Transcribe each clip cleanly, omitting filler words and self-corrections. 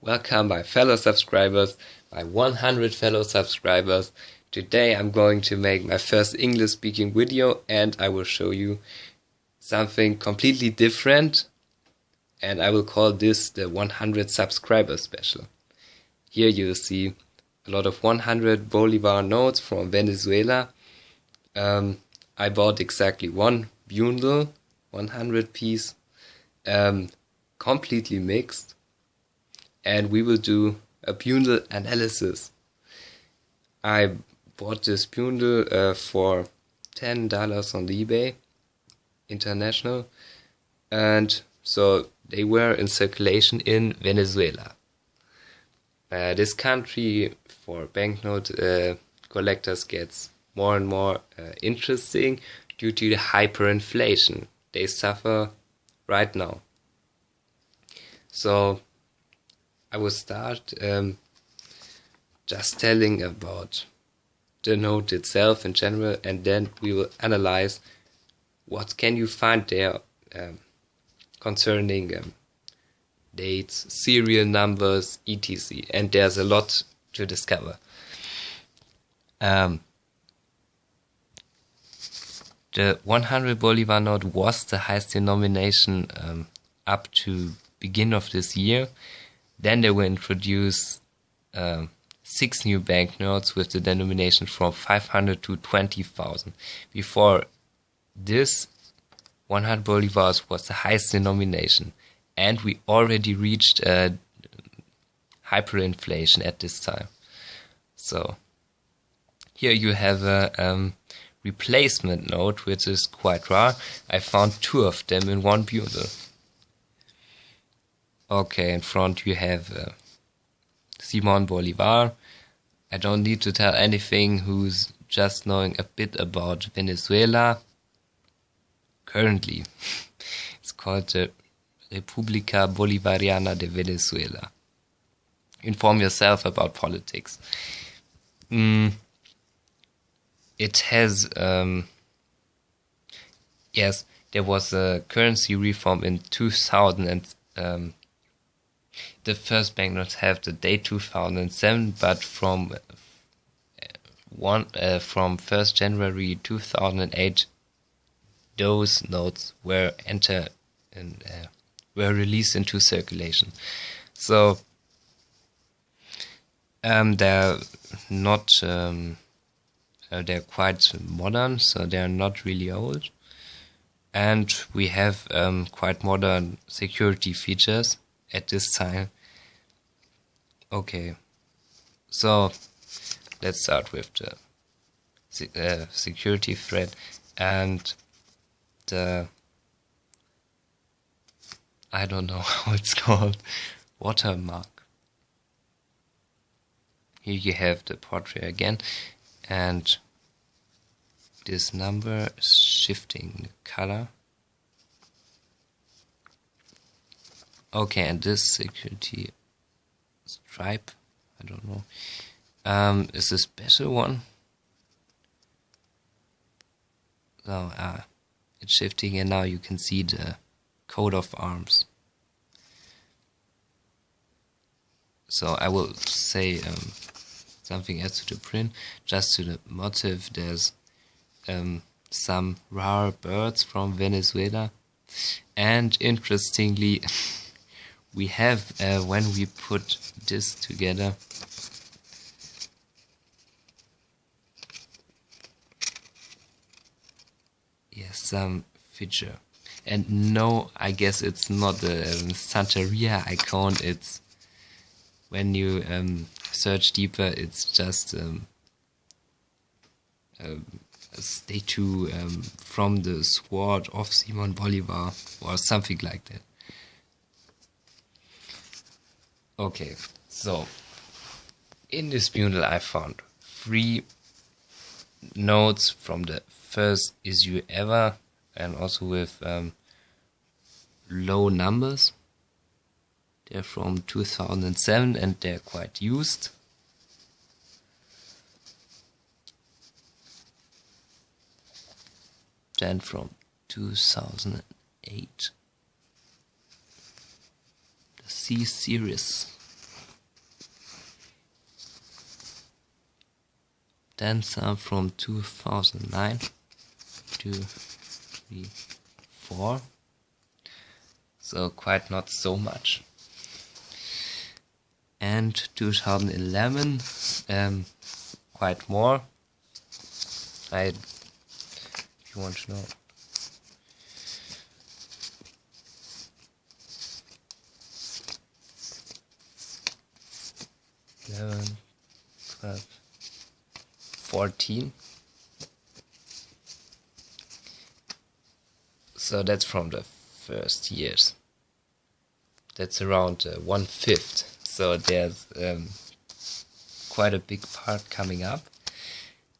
Welcome my fellow subscribers, my 100 fellow subscribers. Today I'm going to make my first English speaking video and I will show you something completely different, and I will call this the 100 subscriber special. Here you see a lot of 100 Bolivar notes from Venezuela. I bought exactly one bundle, 100 piece, completely mixed. And we will do a bundle analysis. I bought this bundle for $10 on eBay international, and so they were in circulation in Venezuela. This country for banknote collectors gets more and more interesting due to the hyperinflation they suffer right now. So I will start just telling about the note itself in general, and then we will analyze what can you find there concerning dates, serial numbers, etc. And there's a lot to discover. The 100 Bolivar note was the highest denomination up to beginning of this year. Then they will introduce 6 new banknotes with the denomination from 500 to 20,000. Before this, 100 bolivars was the highest denomination, and we already reached hyperinflation at this time. So here you have a replacement note, which is quite rare. I found 2 of them in one bundle. Okay, in front you have Simon Bolivar. I don't need to tell anything who's just knowing a bit about Venezuela. Currently, it's called the República Bolivariana de Venezuela. Inform yourself about politics. It has, yes, there was a currency reform in 2000 and the first banknotes have the date 2007, but from 1st January 2008, those notes were were released into circulation. So they're not they're quite modern, so they're not really old, and we have quite modern security features at this time. Okay, so let's start with the security thread and the, I don't know how it's called, watermark. Here you have the portrait again, and this number is shifting the color. Okay, and this security stripe, I don't know, is a special one. So it's shifting, and now you can see the coat of arms. So I will say something else to the print, just to the motif. There's some rare birds from Venezuela, and interestingly, we have, when we put this together, yes, some feature. And no, I guess it's not a Santeria icon. It's, when you search deeper, it's just a statue from the sword of Simon Bolivar or something like that. Okay, so in this bundle I found 3 notes from the first issue ever, and also with low numbers. They're from 2007 and they're quite used. Then from 2008. C series. Then some from 2009, 2, 3, 4. So quite not so much. And 2011, quite more. If you want to know. $11, $12, $14. So that's from the first years. That's around 1/5. So there's quite a big part coming up.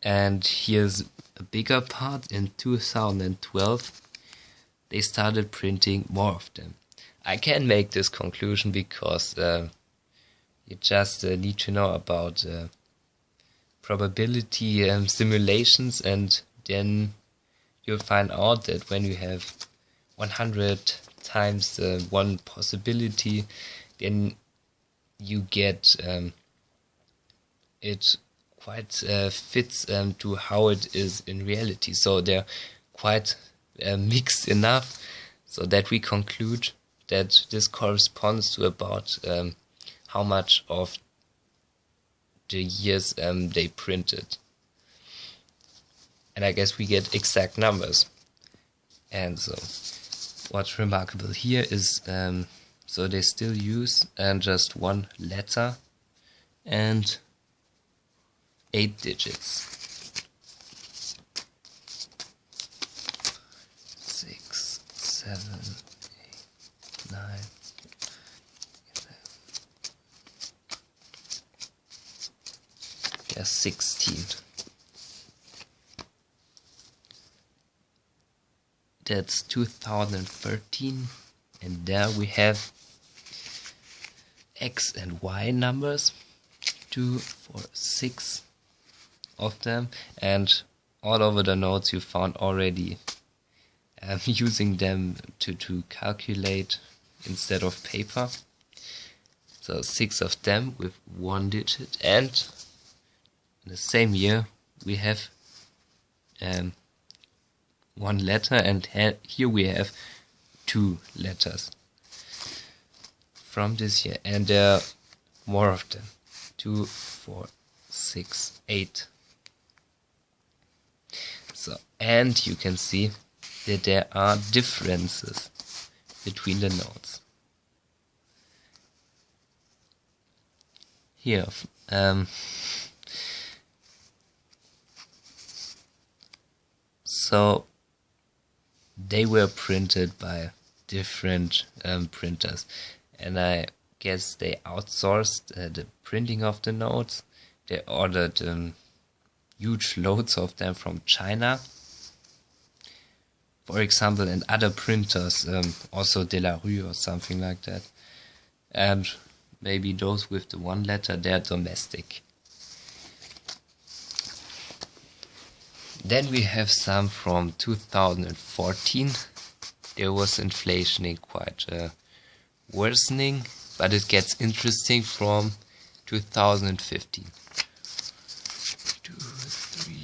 And here's a bigger part. In 2012, they started printing more of them. I can make this conclusion because you just need to know about probability simulations, and then you'll find out that when you have 100 times one possibility, then you get it quite fits to how it is in reality. So they're quite mixed enough so that we conclude that this corresponds to about how much of the years they printed. And I guess we get exact numbers. And so what's remarkable here is so they still use just one letter and 8 digits. 6, 7, 8, 9, 11. Yeah, 16. That's 2013, and there we have X and Y numbers, 2, 4, 6 of them, and all over the notes you found already using them to calculate instead of paper. So 6 of them with 1 digit, and in the same year we have 1 letter, and here we have 2 letters from this year, and there are more of them. 2, 4, 6, 8. So, and you can see that there are differences between the notes. Here, so they were printed by different printers, and I guess they outsourced the printing of the notes. They ordered huge loads of them from China, for example, and other printers, also De La Rue or something like that. And maybe those with the 1 letter, they're domestic. Then we have some from 2014. There was inflation in quite worsening, but it gets interesting from 2015. 2, 3,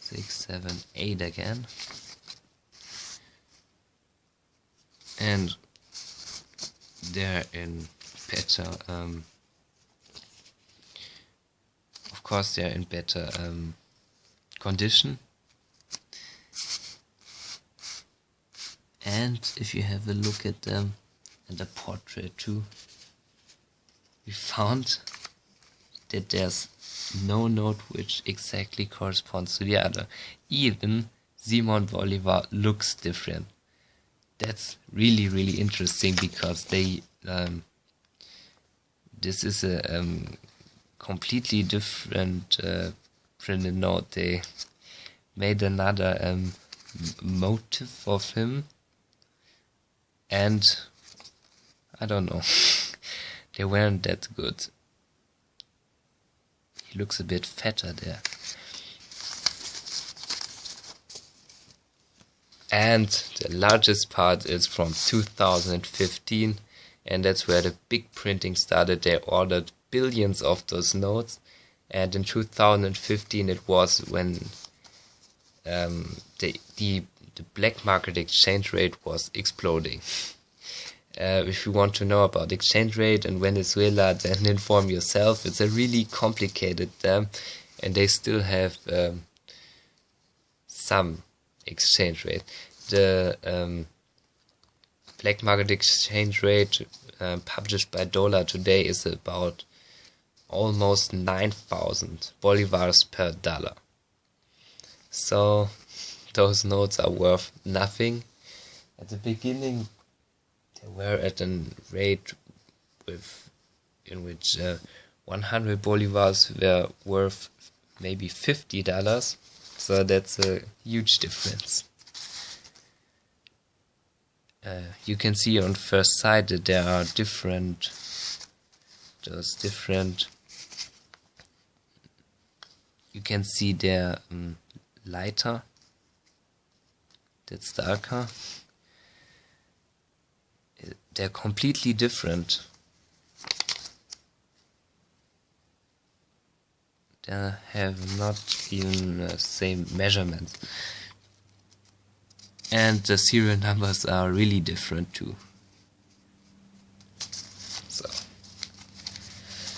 6, 7, 8 again. And they're in better, of course they're in better condition. And if you have a look at them and the portrait too, we found that there's no note which exactly corresponds to the other. Even Simon Bolivar looks different. That's really, really interesting, because they this is a completely different printed note. They made another motif of him, and I don't know, they weren't that good. He looks a bit fatter there. And the largest part is from 2015, and that's where the big printing started. They ordered billions of those notes, and in 2015 it was when the black market exchange rate was exploding. If you want to know about exchange rate in Venezuela, then inform yourself. It's a really complicated and they still have some exchange rate. The black market exchange rate published by Dollar today is about almost 9,000 Bolivares per dollar. So those notes are worth nothing. At the beginning they were at a rate in which 100 Bolivars were worth maybe $50. So that's a huge difference. You can see on first sight that there are different, you can see they're lighter, that's darker. They're completely different. They have not even the same measurements. And the serial numbers are really different too. So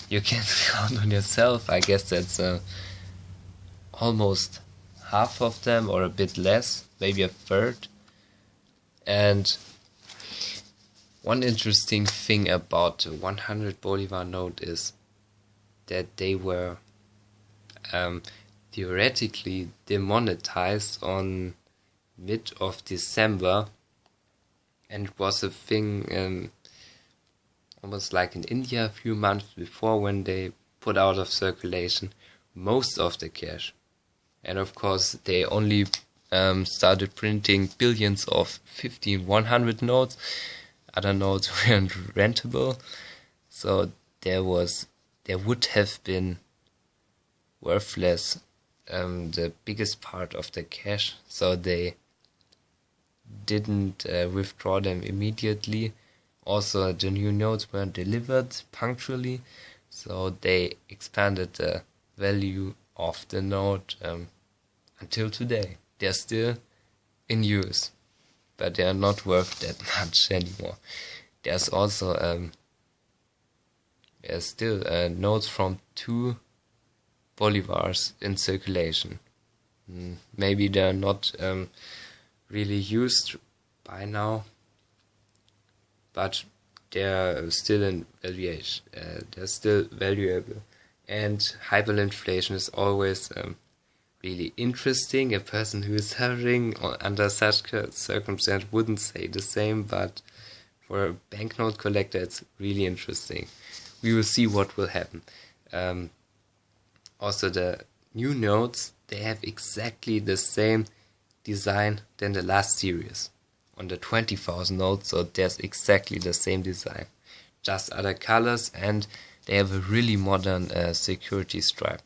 you can count on yourself. I guess that's almost half of them or a bit less, maybe a third. And one interesting thing about the 100 Bolivar note is that they were theoretically demonetized on mid of December, and it was a thing almost like in India a few months before, when they put out of circulation most of the cash. And of course they only started printing billions of 100 notes. Other notes weren't rentable, so there would have been worthless the biggest part of the cash, so they didn't withdraw them immediately. Also, the new notes weren't delivered punctually, so they expanded the value of the note until today. They're still in use, but they are not worth that much anymore. There's also there's still notes from 2 Bolivars in circulation. Maybe they're not really used by now, but they're still in valuation. They're still valuable, and hyperinflation is always really interesting. A person who is suffering under such circumstance wouldn't say the same, but for a banknote collector it's really interesting. We will see what will happen. Also, the new notes, they have exactly the same design than the last series on the 20,000 notes, so there's exactly the same design, just other colors, and they have a really modern security stripe.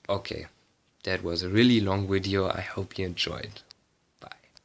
Okay, that was a really long video. I hope you enjoyed.